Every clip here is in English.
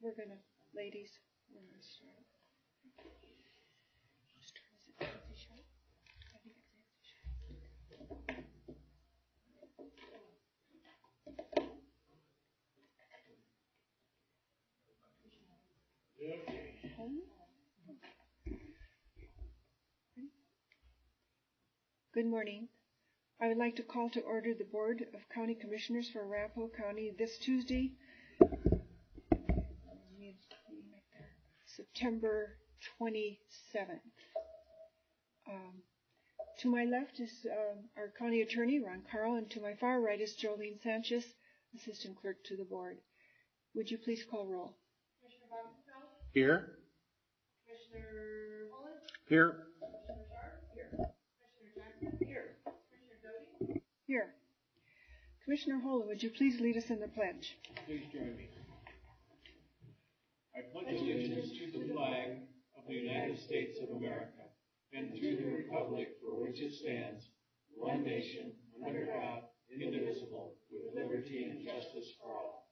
We're gonna, ladies, we're gonna start. Good morning. I would like to call to order the Board of County Commissioners for Arapahoe County this Tuesday, September 27th. To my left is our County Attorney, Ron Carl, and to my far right is Jolene Sanchez, Assistant Clerk to the Board. Would you please call roll? Commissioner Bobbitt? Here. Commissioner Holland? Here. Commissioner Sharp? Here. Commissioner Jackson? Here. Commissioner Doty? Here. Commissioner Holland, would you please lead us in the pledge? Please join me. I pledge allegiance to the flag of the United States of America and to the republic for which it stands, one nation, under God, indivisible, with liberty and justice for all.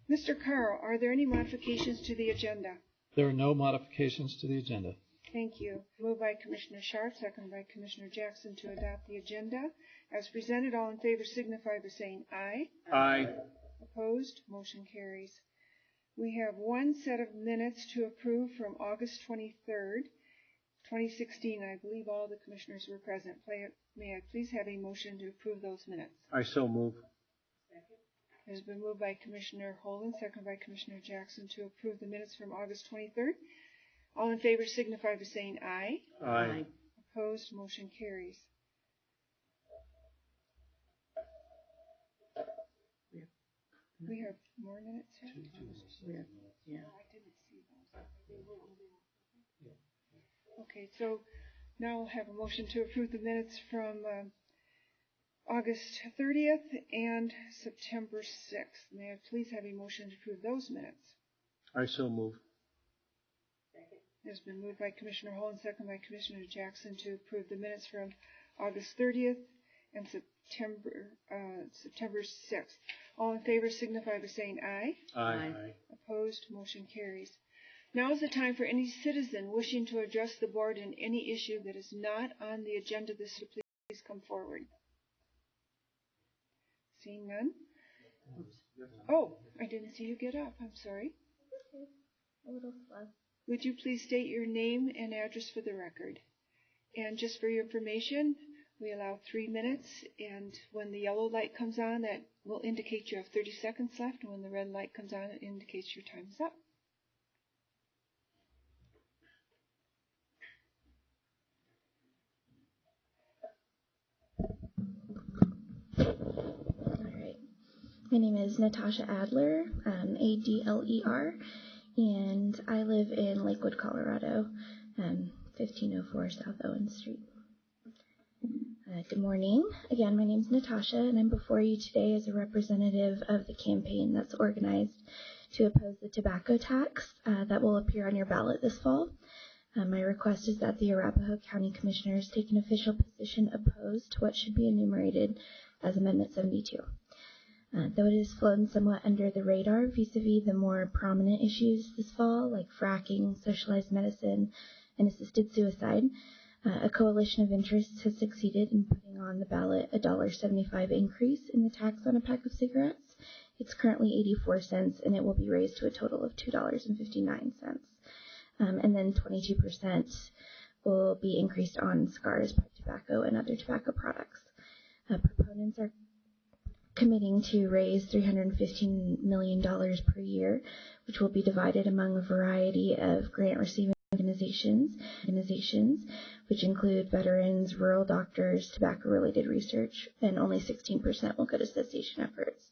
Mr. Carl, are there any modifications to the agenda? There are no modifications to the agenda. Thank you. Moved by Commissioner Sharp, seconded by Commissioner Jackson to adopt the agenda. As presented, all in favor signify by saying aye. Aye. Opposed? Motion carries. We have one set of minutes to approve from August 23rd, 2016. I believe all the commissioners were present. May I please have a motion to approve those minutes? I so move. It has been moved by Commissioner Holden, seconded by Commissioner Jackson to approve the minutes from August 23rd. All in favor signify by saying aye. Aye. Opposed? Motion carries. We have more minutes here? Yeah. I didn't see those. Okay, so now we'll have a motion to approve the minutes from August 30th and September 6th. May I please have a motion to approve those minutes? I so move. It has been moved by Commissioner Holden, seconded by Commissioner Jackson to approve the minutes from August 30th and September 6th. All in favor signify by saying aye. Aye. Opposed? Motion carries. Now is the time for any citizen wishing to address the board on any issue that is not on the agenda this week. Please come forward. Seeing none? Oh, I didn't see you get up. I'm sorry. A little slow. Would you please state your name and address for the record? And just for your information, we allow 3 minutes, and when the yellow light comes on, that will indicate you have 30 seconds left, and when the red light comes on, it indicates your time is up. All right. My name is Natasha Adler, Adler, and I live in Lakewood, Colorado, 1504 South Owen Street. Good morning. Again, my name is Natasha, and I'm before you today as a representative of the campaign that's organized to oppose the tobacco tax that will appear on your ballot this fall. My request is that the Arapahoe County Commissioners take an official position opposed to what should be enumerated as Amendment 72. Though it has flown somewhat under the radar vis-a-vis the more prominent issues this fall, like fracking, socialized medicine, and assisted suicide, a coalition of interests has succeeded in putting on the ballot a $1.75 increase in the tax on a pack of cigarettes. It's currently 84 cents, and it will be raised to a total of $2.59. And then 22% will be increased on cigars, pipe tobacco, and other tobacco products. committing to raise $315 million per year, which will be divided among a variety of grant-receiving organizations, which include veterans, rural doctors, tobacco-related research, and only 16% will go to cessation efforts.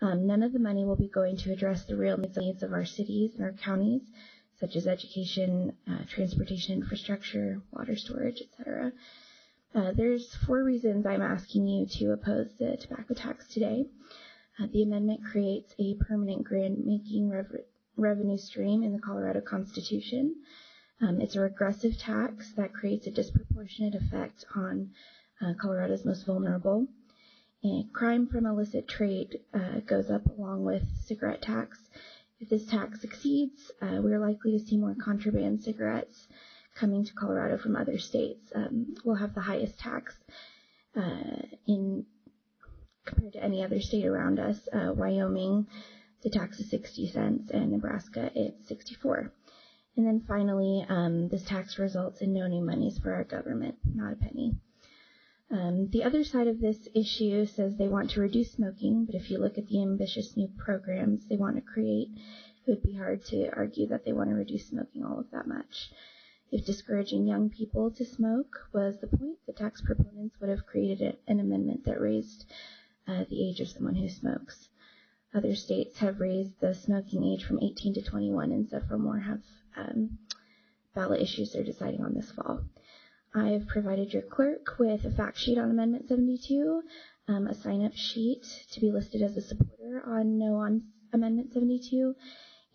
None of the money will be going to address the real needs of our cities and our counties, such as education, transportation infrastructure, water storage, etc. There's 4 reasons I'm asking you to oppose the tobacco tax today. The amendment creates a permanent grant-making revenue stream in the Colorado Constitution. It's a regressive tax that creates a disproportionate effect on Colorado's most vulnerable. And crime from illicit trade goes up along with cigarette tax. If this tax succeeds, we're likely to see more contraband cigarettes coming to Colorado from other states. We'll have the highest tax compared to any other state around us. Wyoming, the tax is 60 cents, and Nebraska, it's 64. And then finally, this tax results in no new monies for our government, not a penny. The other side of this issue says they want to reduce smoking, but if you look at the ambitious new programs they want to create, it would be hard to argue that they want to reduce smoking all of that much. If discouraging young people to smoke was the point, the tax proponents would have created an amendment that raised the age of someone who smokes. Other states have raised the smoking age from 18 to 21, and several more have ballot issues they're deciding on this fall. I have provided your clerk with a fact sheet on Amendment 72, a sign-up sheet to be listed as a supporter on Amendment 72,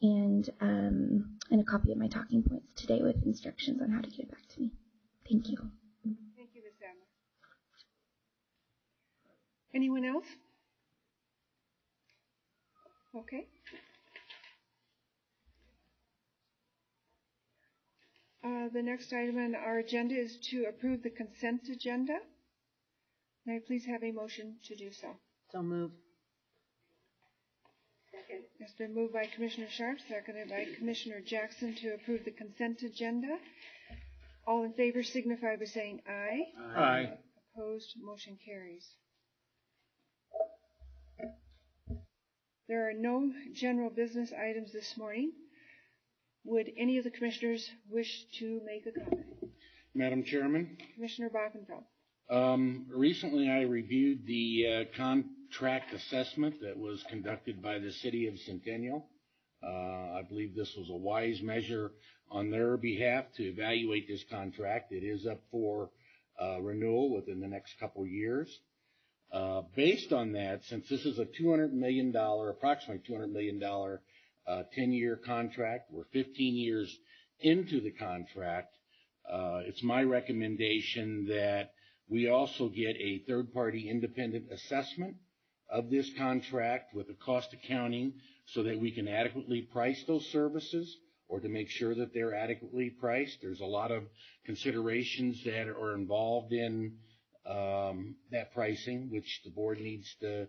and a copy of my talking points today with instructions on how to get it back to me. Thank you. Thank you, Ms. Adler. Anyone else? Okay. The next item on our agenda is to approve the consent agenda. May I please have a motion to do so? So moved. Second. It's been moved by Commissioner Sharp, seconded by Commissioner Jackson to approve the consent agenda. All in favor signify by saying aye. Aye. Opposed, motion carries. There are no general business items this morning. Would any of the commissioners wish to make a comment? Madam Chairman, Commissioner Bockenfeld. recently I reviewed the contract assessment that was conducted by the City of Centennial. I believe this was a wise measure on their behalf to evaluate this contract. It is up for renewal within the next couple years. Based on that, since this is a approximately $200 million 10-year contract, we're 15 years into the contract, it's my recommendation that we also get a third-party independent assessment of this contract with a cost accounting so that we can adequately price those services, or to make sure that they're adequately priced. There's a lot of considerations that are involved in that pricing, which the board needs to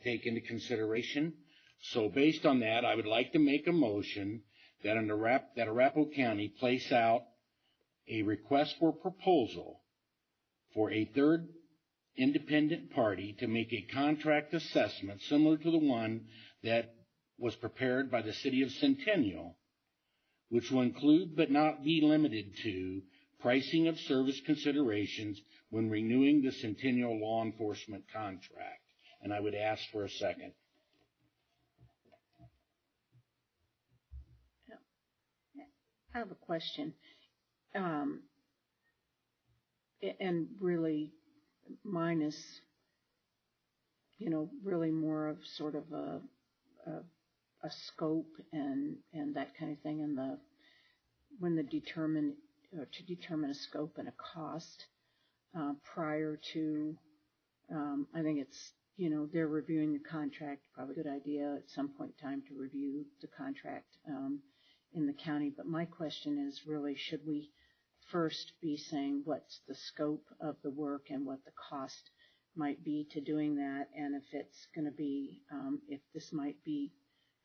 take into consideration. So based on that, I would like to make a motion that Arapahoe County place out a request for proposal for a third independent party to make a contract assessment similar to the one that was prepared by the City of Centennial, which will include but not be limited to pricing of service considerations when renewing the Centennial law enforcement contract. And I would ask for a second. I have a question. And really, mine is, really more of sort of a scope and that kind of thing, and to determine a scope and a cost prior to, I think it's, they're reviewing the contract, probably a good idea at some point in time to review the contract in the county. But my question is really, should we first be saying what's the scope of the work and what the cost might be to doing that, and if it's going to be, if this might be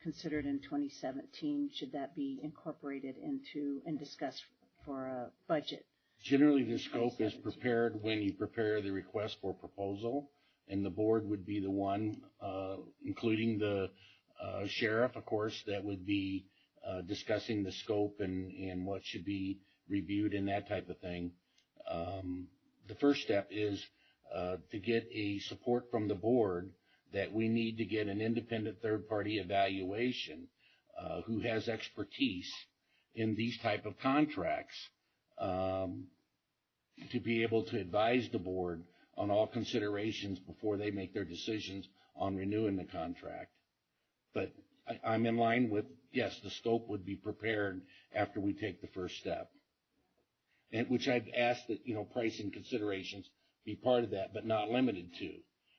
considered in 2017, should that be incorporated into and discussed for a budget? Generally, the scope is prepared when you prepare the request for proposal, and the board would be the one, including the sheriff, of course, that would be discussing the scope and what should be reviewed and that type of thing. The first step is to get a support from the board that we need to get an independent third-party evaluation who has expertise in these type of contracts to be able to advise the board on all considerations before they make their decisions on renewing the contract. But I'm in line with, yes, the scope would be prepared after we take the first step. And which I've asked that, pricing considerations be part of that, but not limited to,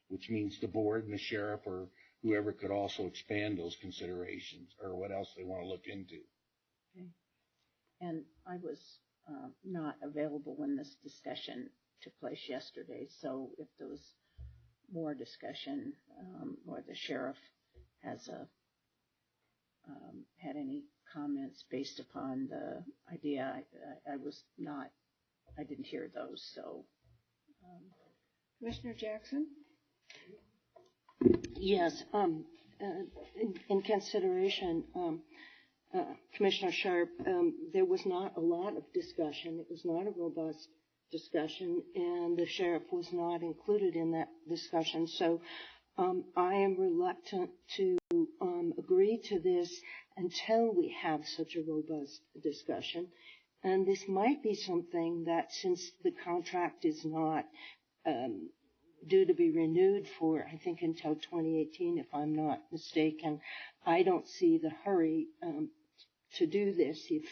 which means the board and the sheriff or whoever could also expand those considerations or what else they want to look into. Okay. And I was not available when this discussion took place yesterday, so if there was more discussion or the sheriff has had any comments based upon the idea, I didn't hear those, so. Commissioner Jackson? Yes, in consideration, Commissioner Sharp, there was not a lot of discussion. It was not a robust discussion, and the sheriff was not included in that discussion. So I am reluctant to agree to this until we have such a robust discussion. And this might be something that, since the contract is not due to be renewed for, I think, until 2018, if I'm not mistaken, I don't see the hurry to do this if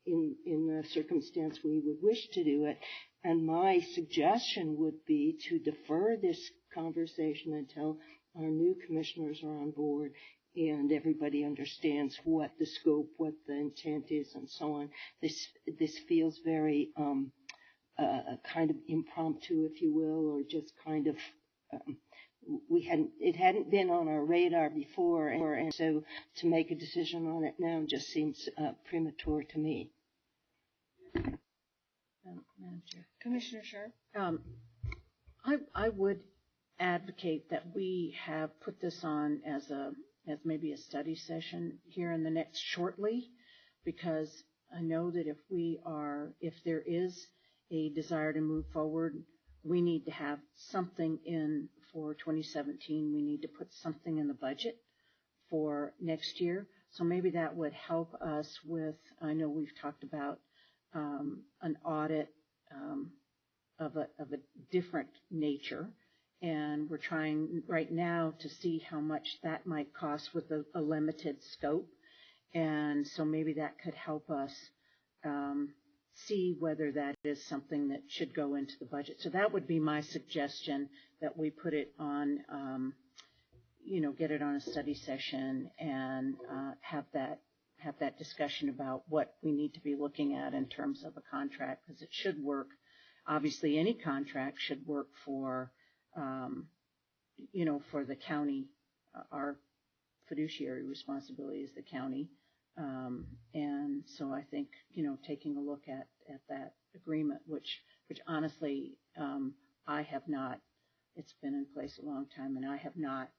in the circumstance we would wish to do it. And my suggestion would be to defer this conversation until our new commissioners are on board and everybody understands what the scope, what the intent is, and so on. This feels very kind of impromptu, if you will, or just kind of it hadn't been on our radar before, and so to make a decision on it now just seems premature to me. Madam Chair. Commissioner Sharp? I would advocate that we have put this on as maybe a study session here in the next shortly, because I know that if there is a desire to move forward, we need to have something in for 2017. We need to put something in the budget for next year. So maybe that would help us with, I know we've talked about an audit of a different nature, and we're trying right now to see how much that might cost with a limited scope. And so maybe that could help us see whether that is something that should go into the budget. So that would be my suggestion, that we put it on, get it on a study session and have that discussion about what we need to be looking at in terms of a contract, because it should work. Obviously, any contract should work for, for the county. Our fiduciary responsibility is the county. And so I think, taking a look at that agreement, which honestly, I have not, it's been in place a long time, and I have not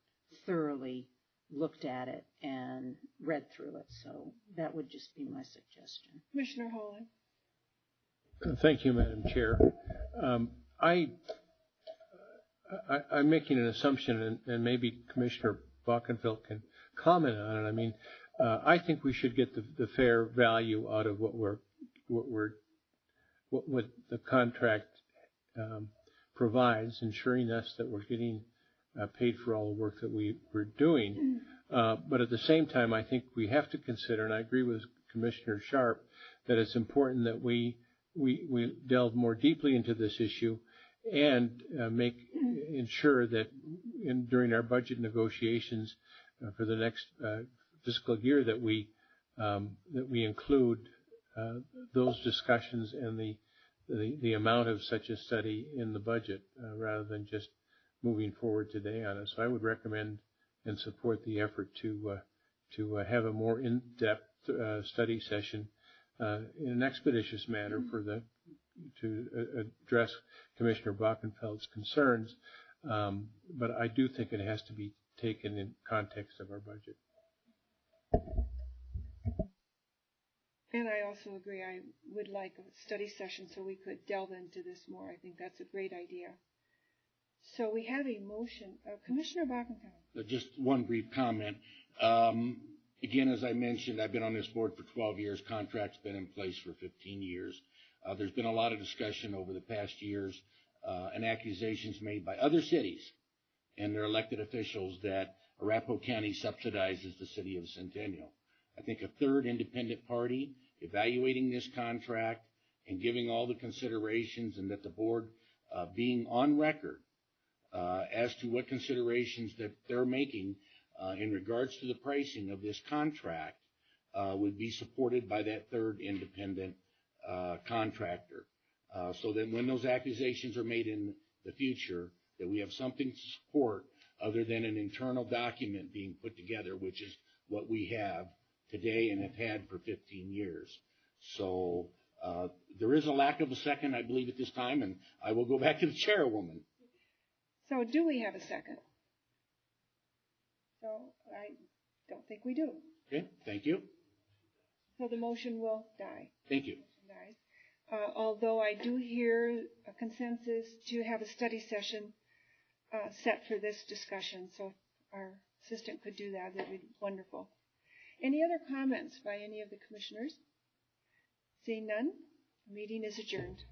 thoroughly looked at it and read through it. So that would just be my suggestion. Commissioner Holland? Thank you, Madam Chair. I'm making an assumption, and maybe Commissioner Bockenfeld can comment on it. I mean, I think we should get the fair value out of what the contract provides, ensuring us that we're getting paid for all the work that we're doing. But at the same time, I think we have to consider, and I agree with Commissioner Sharp, that it's important that we delve more deeply into this issue and ensure that during our budget negotiations for the next fiscal year that we include those discussions and the amount of such a study in the budget rather than just moving forward today on it. So I would recommend and support the effort to have a more in-depth study session in an expeditious manner to address Commissioner Bockenfeld's concerns. But I do think it has to be taken in context of our budget. And I also agree. I would like a study session so we could delve into this more. I think that's a great idea. So we have a motion. Commissioner Bockentown. Just one brief comment. Again, as I mentioned, I've been on this board for 12 years. Contract's been in place for 15 years. There's been a lot of discussion over the past years and accusations made by other cities and their elected officials that Arapahoe County subsidizes the city of Centennial. I think a third independent party evaluating this contract and giving all the considerations, and that the board being on record as to what considerations that they're making in regards to the pricing of this contract would be supported by that third independent contractor. So that when those accusations are made in the future, that we have something to support other than an internal document being put together, which is what we have today and have had for 15 years. So there is a lack of a second, I believe, at this time, and I will go back to the chairwoman. So do we have a second? So I don't think we do. Okay, thank you. So the motion will die. Thank you. Although I do hear a consensus to have a study session set for this discussion. So if our assistant could do that, that would be wonderful. Any other comments by any of the commissioners? Seeing none, the meeting is adjourned.